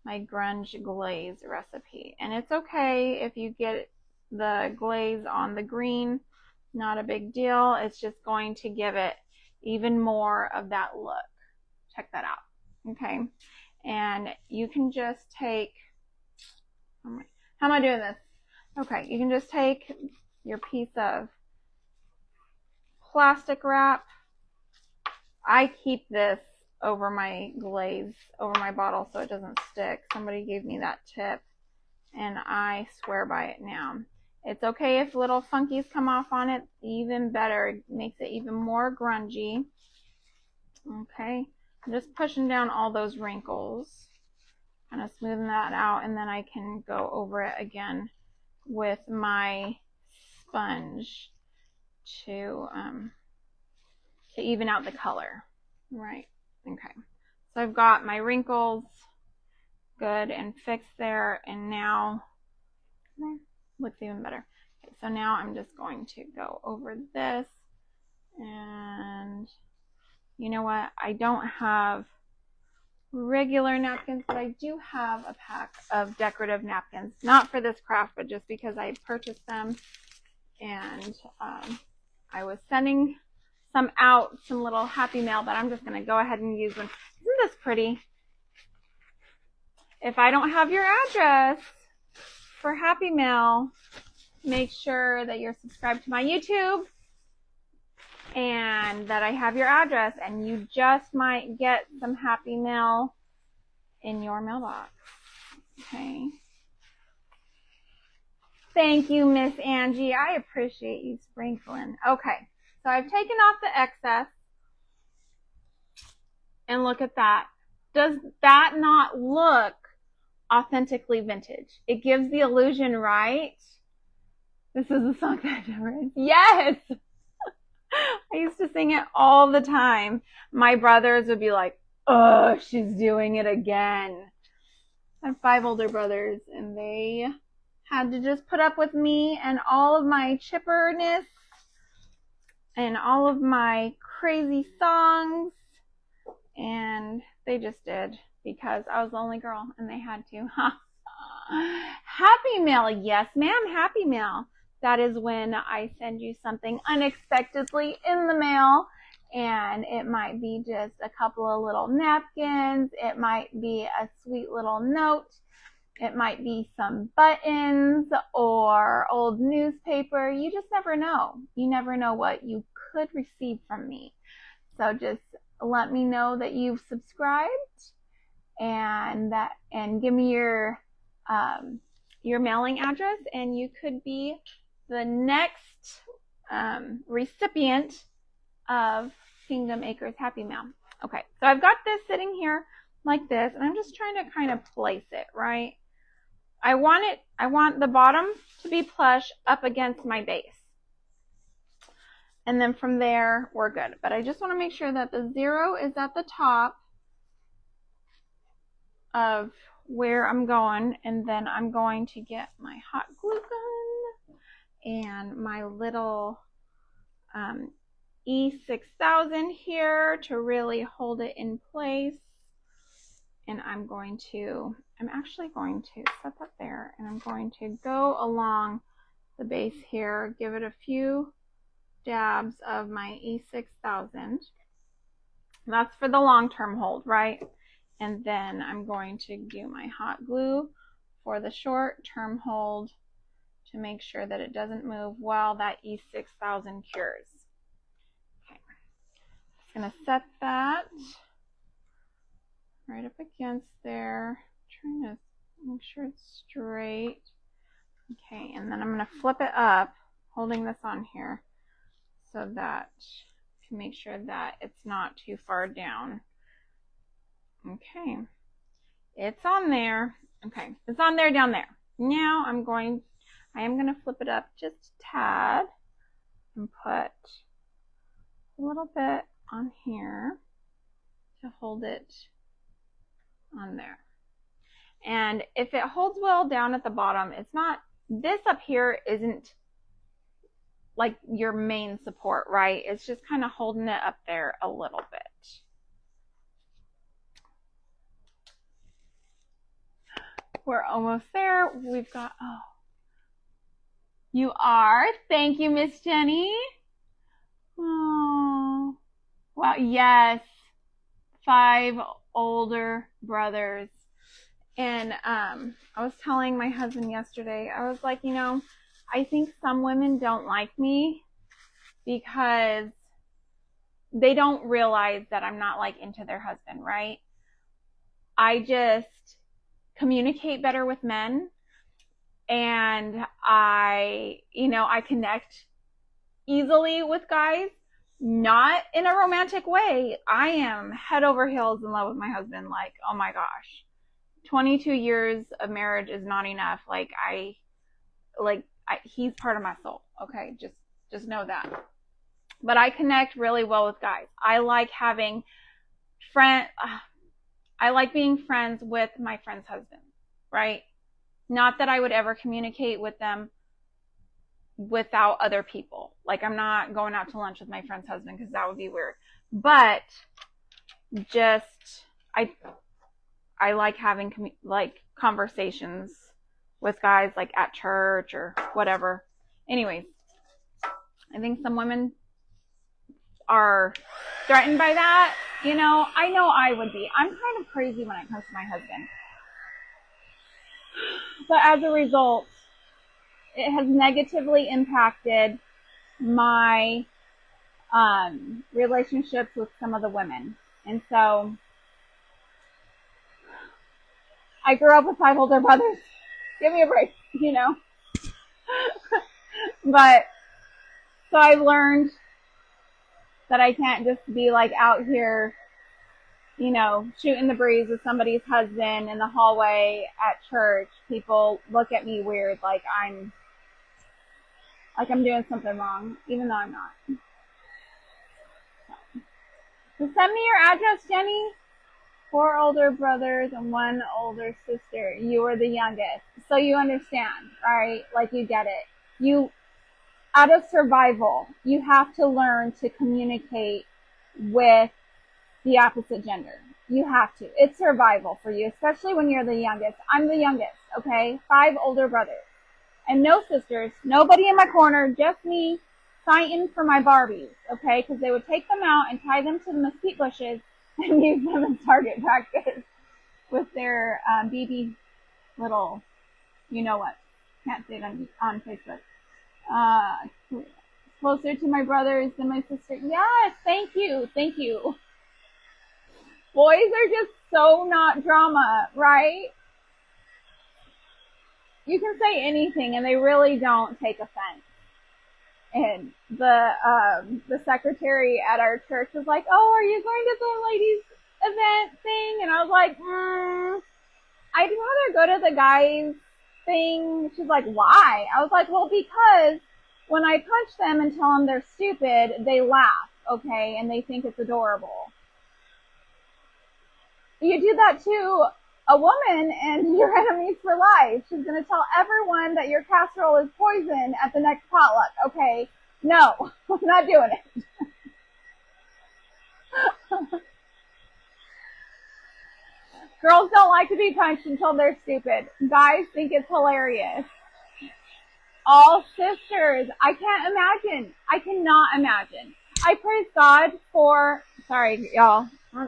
My grunge glaze recipe. And it's okay if you get the glaze on the green, not a big deal. It's just going to give it even more of that look. Check that out. Okay. And you can just take, how am I doing this? Okay, you can just take your piece of plastic wrap. I keep this over my glaze, over my bottle, so it doesn't stick. Somebody gave me that tip, and I swear by it now. It's okay if little funkies come off on it, even better. It makes it even more grungy. Okay, I'm just pushing down all those wrinkles, kind of smoothing that out, and then I can go over it again with my sponge to even out the color. Right. Okay. So I've got my wrinkles good and fixed there, and now looks even better. Okay, so now I'm just going to go over this, and you know what? I don't have regular napkins, but I do have a pack of decorative napkins, not for this craft, but just because I purchased them, and I was sending some out, some little happy mail, but I'm just going to go ahead and use one. Isn't this pretty? if I don't have your address for Happy Mail, make sure that you're subscribed to my YouTube and that I have your address, and you just might get some Happy Mail in your mailbox. Okay. Thank you, Miss Angie. I appreciate you sprinkling. Okay. So I've taken off the excess. And look at that. Does that not look authentically vintage? It gives the illusion, right? This is a song that I've never heard. Yes! I used to sing it all the time. My brothers would be like, oh, she's doing it again. I have 5 older brothers, and they had to just put up with me and all of my chipperness and all of my crazy songs. And they just did, because I was the only girl and they had to. Happy Mail. Yes, ma'am. Happy Mail. That is when I send you something unexpectedly in the mail, and it might be just a couple of little napkins. It might be a sweet little note. It might be some buttons or old newspaper. You just never know. You never know what you could receive from me. So just let me know that you've subscribed, and give me your mailing address, and you could be the next recipient of Kingdom Acres Happy Mail. Okay, so I've got this sitting here like this, and I'm just trying to kind of place it, right? I want the bottom to be plush up against my base. And then from there, we're good. But I just want to make sure that the 0 is at the top of where I'm going. And then I'm going to get my hot glue gun and my little E6000 here to really hold it in place. And I'm actually going to set that there, and I'm going to go along the base here, give it a few dabs of my E6000. That's for the long-term hold, right? And then I'm going to do my hot glue for the short-term hold to make sure that it doesn't move while that E6000 cures. Okay, just gonna set that right up against there, trying to make sure it's straight. Okay, and then I'm gonna flip it up, holding this on here, so that to make sure that it's not too far down. Okay, it's on there. Okay, it's on there down there. Now I am going to flip it up just a tad and put a little bit on here to hold it on there. And if it holds well down at the bottom, it's not, this up here isn't like your main support, right? It's just kind of holding it up there a little bit. We're almost there. We've got, oh, you are. Thank you, Miss Jenny. Oh, wow. Yes. 5 older brothers. And I was telling my husband yesterday, I was like, you know, I think some women don't like me because they don't realize that I'm not like into their husband, right? I just communicate better with men, and I connect easily with guys, not in a romantic way. I am head over heels in love with my husband. Like, oh my gosh, 22 years of marriage is not enough. He's part of my soul. Okay. Just know that. But I connect really well with guys. I like having I like being friends with my friend's husband, right? Not that I would ever communicate with them without other people. Like, I'm not going out to lunch with my friend's husband because that would be weird. But just, I like having conversations with guys, like at church or whatever. Anyways, I think some women are threatened by that. You know I would be. I'm kind of crazy when it comes to my husband. But as a result, it has negatively impacted my relationships with some of the women. And so I grew up with 5 older brothers. Give me a break, you know. But so I've learned that I can't just be like out here, you know, shooting the breeze with somebody's husband in the hallway at church. People look at me weird, like I'm doing something wrong, even though I'm not. So send me your address, Jenny. 4 older brothers and 1 older sister. You are the youngest. So you understand, right? Like you get it. You, out of survival, you have to learn to communicate with the opposite gender. You have to. It's survival for you, especially when you're the youngest. I'm the youngest, okay? 5 older brothers. And no sisters, nobody in my corner, just me fighting for my Barbies, okay? Because they would take them out and tie them to the mesquite bushes and use them as target practice with their BB little, you know what? Can't say it on Facebook. Closer to my brothers than my sister. Yes, thank you, thank you. Boys are just so not drama, right? You can say anything and they really don't take offense. And the secretary at our church was like, "Oh, are you going to the ladies event thing?" And I was like, "I'd rather go to the guys thing." She's like, "Why?" I was like, "Well, because when I punch them and tell them they're stupid, they laugh, okay, and they think it's adorable. You do that to a woman and you're enemies for life. She's going to tell everyone that your casserole is poison at the next potluck, okay? No, I'm not doing it." Girls don't like to be punched until they're stupid. Guys think it's hilarious. All sisters. I can't imagine. I cannot imagine. I praise God for, sorry, y'all. I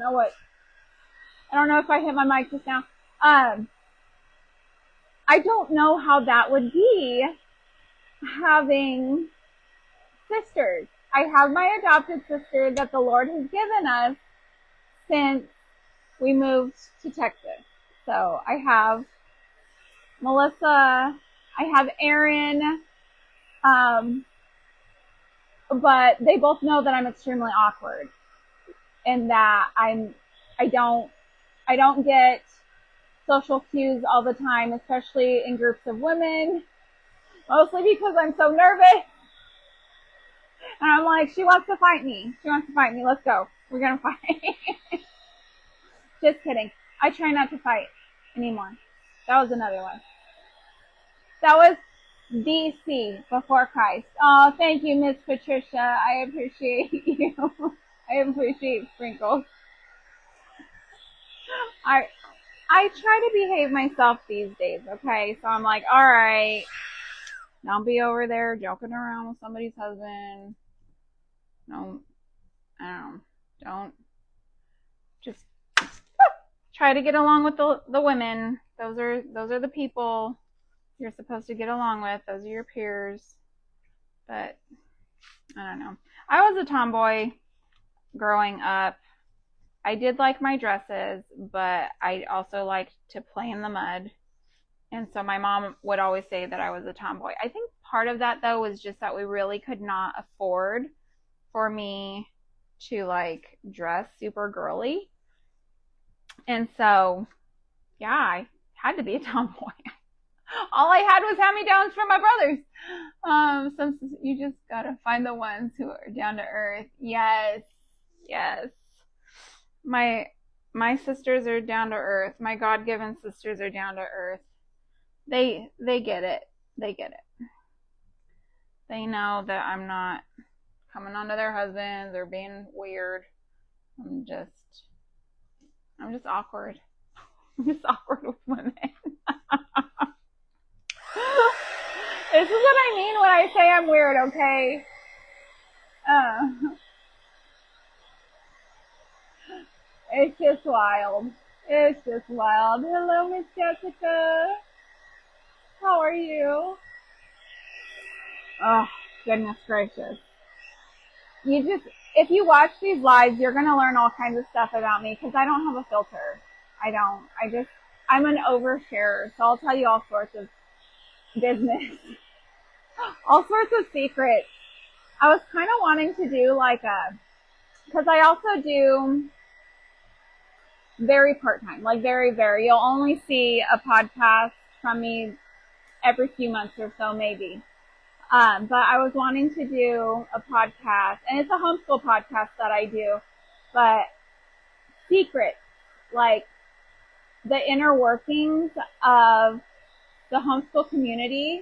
don't know if I hit my mic just now. I don't know how that would be having sisters. I have my adopted sister that the Lord has given us since we moved to Texas. So I have Melissa, I have Erin, but they both know that I'm extremely awkward and that I don't get social cues all the time, especially in groups of women, mostly because I'm so nervous. And I'm like, she wants to fight me. Let's go. We're going to fight. Just kidding. I try not to fight anymore. That was another one. That was BC, before Christ. Oh, thank you, Miss Patricia. I appreciate you. I appreciate sprinkles. I try to behave myself these days, okay? So I'm like, all right, don't be over there joking around with somebody's husband. No, don't. Just try to get along with the women. Those are the people you're supposed to get along with. Those are your peers. But I don't know. I was a tomboy growing up. I did like my dresses, but I also liked to play in the mud. And so my mom would always say that I was a tomboy. I think part of that, though, was just that we really could not afford for me to, like, dress super girly. And so, yeah, I had to be a tomboy. All I had was hand-me-downs from my brothers. So you just gotta find the ones who are down to earth. Yes. My sisters are down to earth. My God-given sisters are down to earth. They get it. They get it. They know that I'm not coming onto their husbands or being weird. I'm just awkward. I'm just awkward with women. This is what I mean when I say I'm weird, okay? It's just wild. Hello, Miss Jessica. How are you? Oh, goodness gracious. If you watch these lives, you're going to learn all kinds of stuff about me because I don't have a filter. I don't. I'm an oversharer, so I'll tell you all sorts of business, all sorts of secrets. I was kind of wanting to do because I also do very part-time, like very. You'll only see a podcast from me every few months or so, maybe. But I was wanting to do a podcast, and it's a homeschool podcast that I do, but secrets, like the inner workings of the homeschool community,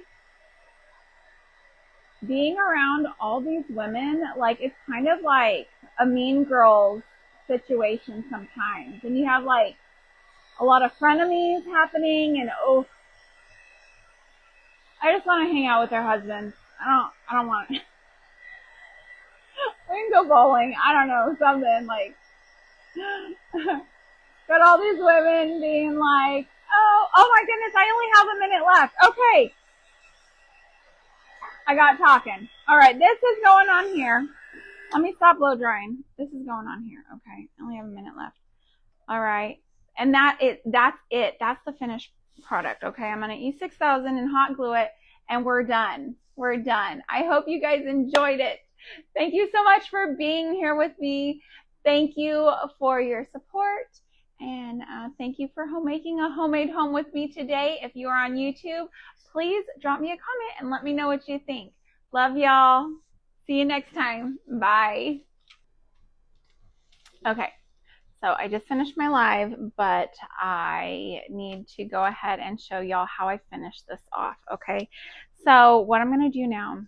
being around all these women, like it's kind of like a Mean Girls situation sometimes. And you have like a lot of frenemies happening, and I just want to hang out with their husbands. I don't want to. We can go bowling. I don't know, something like. But all these women being like, oh my goodness, I only have a minute left. Okay. I got talking. All right, this is going on here. Let me stop blow drying. This is going on here. Okay, I only have a minute left. All right, and that's it. That's the finished product. Okay, I'm gonna E6000 and hot glue it, and we're done. We're done. I hope you guys enjoyed it. Thank you so much for being here with me. Thank you for your support. And thank you for making a homemade home with me today. If you are on YouTube, please drop me a comment and let me know what you think. Love y'all. See you next time. Bye. Okay, so I just finished my live, but I need to go ahead and show y'all how I finished this off. Okay, so what I'm going to do now,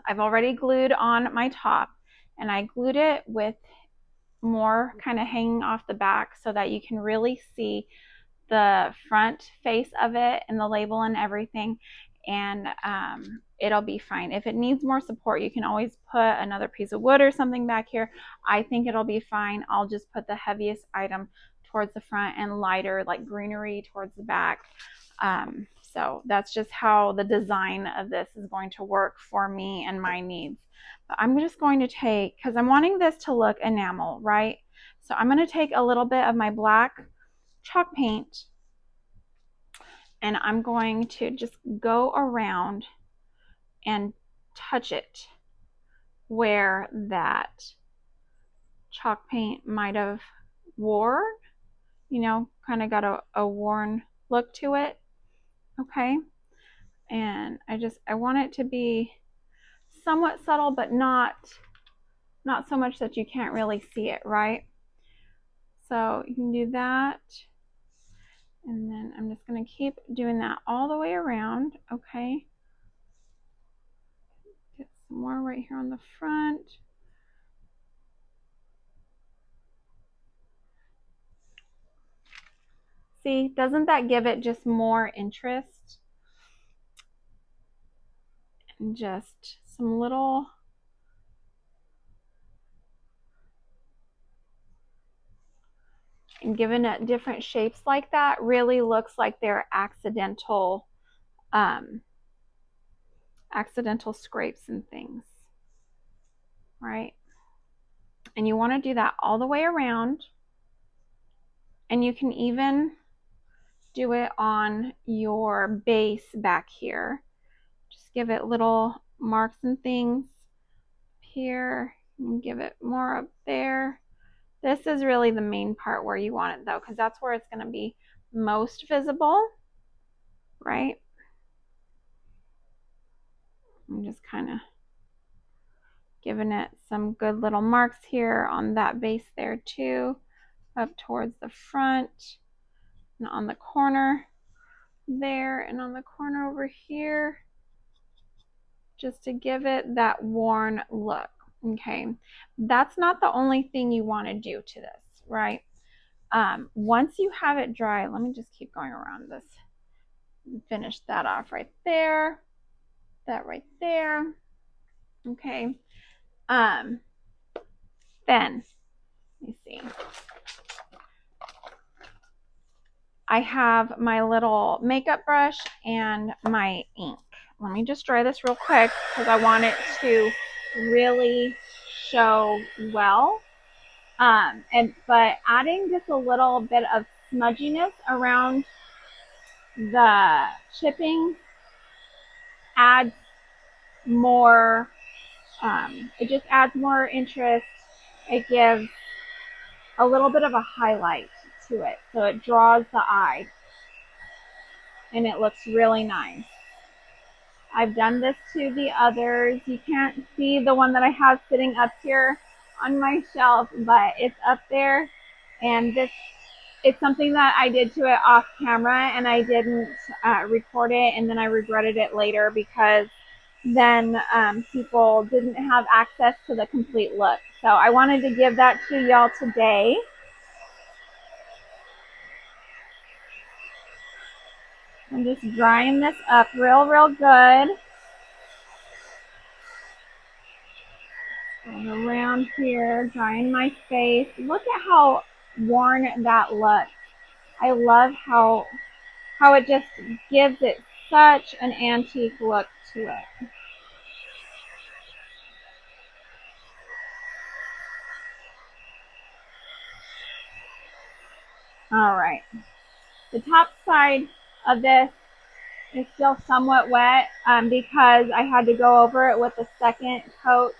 I've already glued on my top, and I glued it with more kind of hanging off the back so that you can really see the front face of it and the label and everything, and it'll be fine. If it needs more support, you can always put another piece of wood or something back here. I think it'll be fine. I'll just put the heaviest item towards the front and lighter like greenery towards the back. So that's just how the design of this is going to work for me and my needs. But I'm just going to take, because I'm wanting this to look enamel, right? So I'm going to take a little bit of my black chalk paint, and I'm going to just go around and touch it where that chalk paint might have worn, kind of got a worn look to it. Okay, and I want it to be somewhat subtle, but not so much that you can't really see it, right? So you can do that, and then I'm just going to keep doing that all the way around. Okay, get some more right here on the front. See, doesn't that give it just more interest? And just some little and giving it different shapes like that really looks like they're accidental scrapes and things, right? And you want to do that all the way around, and you can even do it on your base back here. Just give it little marks and things here, and give it more up there. This is really the main part where you want it though, because that's where it's going to be most visible, right? I'm just kind of giving it some good little marks here on that base there too, up towards the front and on the corner there and on the corner over here, just to give it that worn look. Okay, that's not the only thing you want to do to this, right? Once you have it dry, let me just keep going around this and finish that off right there, that right there. Okay, then let me see. I have my little makeup brush and my ink. Let me just dry this real quick because I want it to really show well. But adding just a little bit of smudginess around the chipping adds more, it just adds more interest. It gives a little bit of a highlight to it, so it draws the eye and it looks really nice. I've done this to the others. You can't see the one that I have sitting up here on my shelf, but it's up there, and it's something that I did to it off camera, and I didn't record it, and then I regretted it later because then people didn't have access to the complete look. So I wanted to give that to y'all today. I'm just drying this up real good. Going around here, drying my face. Look at how worn that looks. I love how it just gives it such an antique look to it. All right. The top side of this is still somewhat wet because I had to go over it with a second coat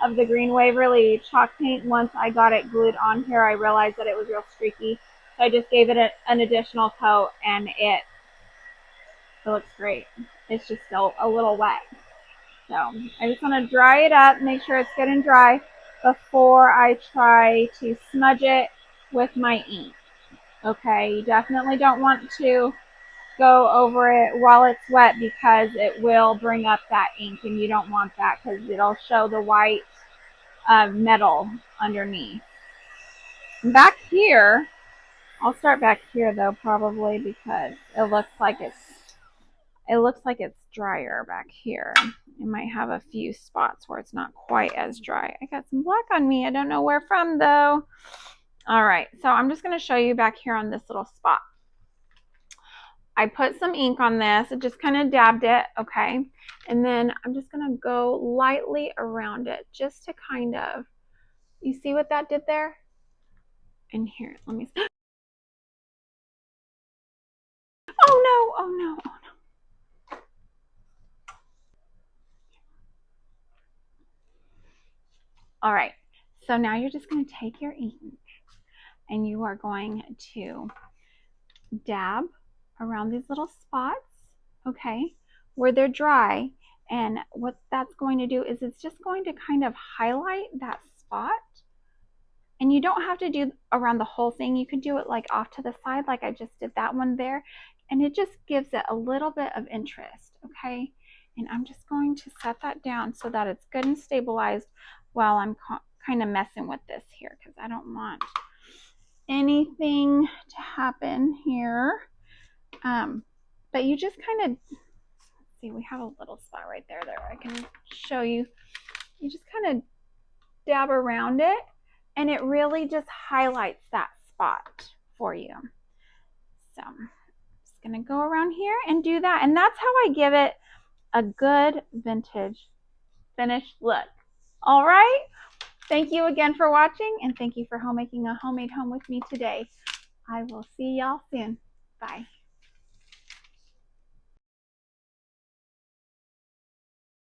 of the Green Waverly chalk paint. Once I got it glued on here, I realized that it was real streaky. So I just gave it an additional coat, and it looks great. It's just still a little wet. So I just want to dry it up, make sure it's good and dry before I try to smudge it with my ink. Okay, you definitely don't want to go over it while it's wet because it will bring up that ink, and you don't want that because it'll show the white metal underneath. Back here, I'll start back here though, probably because it looks like it's drier back here. It might have a few spots where it's not quite as dry. I got some black on me. I don't know where from though. All right, so I'm just going to show you back here on this little spot. I put some ink on this. I just kind of dabbed it, okay? And then I'm just going to go lightly around it just to kind of, you see what that did there? And here, let me see. Oh no, oh no, oh no. All right, so now you're just going to take your ink and you are going to dab around these little spots, okay, where they're dry. And what that's going to do is it's just going to kind of highlight that spot. And you don't have to do around the whole thing. You could do it like off to the side, like I just did that one there. And it just gives it a little bit of interest, okay? And I'm just going to set that down so that it's good and stabilized while I'm kind of messing with this here, because I don't want anything to happen here. But you just kind of, see, we have a little spot right there that I can show you. You just kind of dab around it, and it really just highlights that spot for you. So I'm just going to go around here and do that. And that's how I give it a good vintage finished look. All right. Thank you again for watching, and thank you for making a homemade home with me today. I will see y'all soon. Bye.